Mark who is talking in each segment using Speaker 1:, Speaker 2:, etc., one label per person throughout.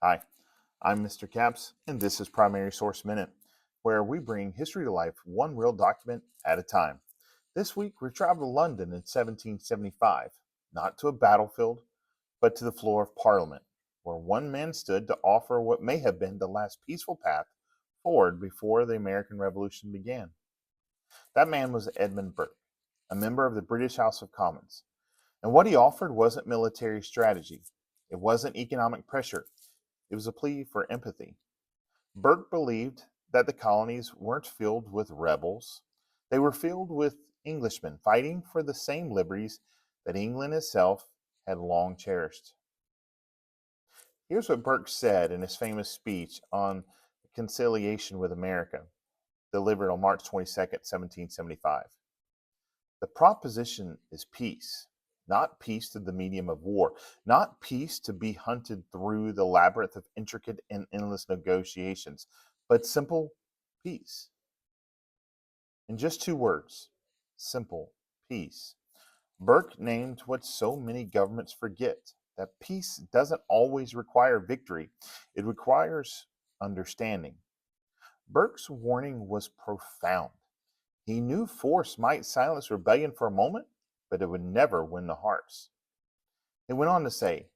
Speaker 1: Hi, I'm Mr. Caps, and this is Primary Source Minute, where we bring history to life one real document at a time. This week, we travel to London in 1775, not to a battlefield, but to the floor of Parliament, where one man stood to offer what may have been the last peaceful path forward before the American Revolution began. That man was Edmund Burke, a member of the British House of Commons. And what he offered wasn't military strategy, it wasn't economic pressure. It was a plea for empathy. Burke believed that the colonies weren't filled with rebels. They were filled with Englishmen fighting for the same liberties that England itself had long cherished. Here's what Burke said in his famous speech on Conciliation with America, delivered on March 22nd, 1775. The proposition is peace, not peace through the medium of war, not peace to be hunted through the labyrinth of intricate and endless negotiations, but simple peace. In just two words, simple peace. Burke named what so many governments forget, that peace doesn't always require victory, it requires understanding. Burke's warning was profound. He knew force might silence rebellion for a moment, but it would never win the hearts. He went on to say,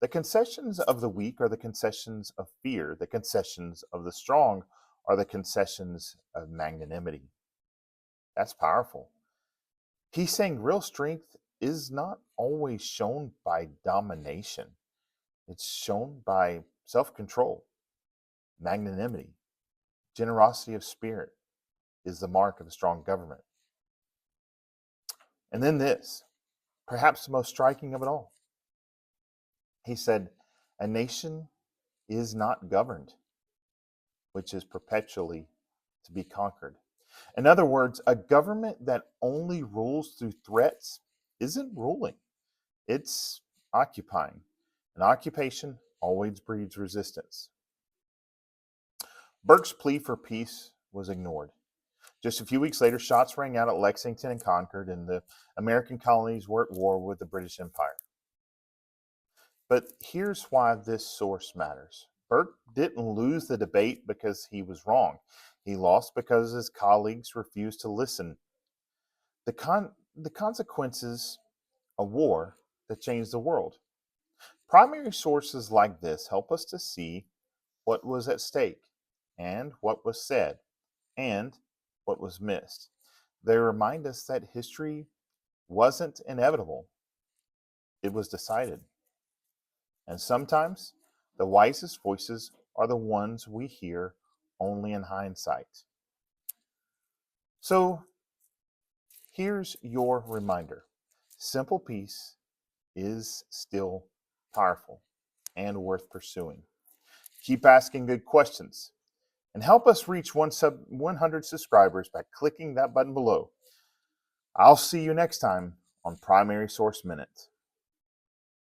Speaker 1: the concessions of the weak are the concessions of fear. The concessions of the strong are the concessions of magnanimity. That's powerful. He's saying real strength is not always shown by domination. It's shown by self-control, magnanimity, generosity of spirit is the mark of a strong government. And then this, perhaps the most striking of it all. He said, a nation is not governed, which is perpetually to be conquered. In other words, a government that only rules through threats isn't ruling, it's occupying. And occupation always breeds resistance. Burke's plea for peace was ignored. Just a few weeks later, shots rang out at Lexington and Concord, and the American colonies were at war with the British Empire. But here's why this source matters. Burke didn't lose the debate because he was wrong. He lost because his colleagues refused to listen. The consequences of war that changed the world. Primary sources like this help us to see what was at stake and what was said and what was missed. They remind us that history wasn't inevitable, it was decided. And sometimes the wisest voices are the ones we hear only in hindsight. So here's your reminder. Simple peace is still powerful and worth pursuing. Keep asking good questions and help us reach 100 subscribers by clicking that button below. I'll see you next time on Primary Source Minute.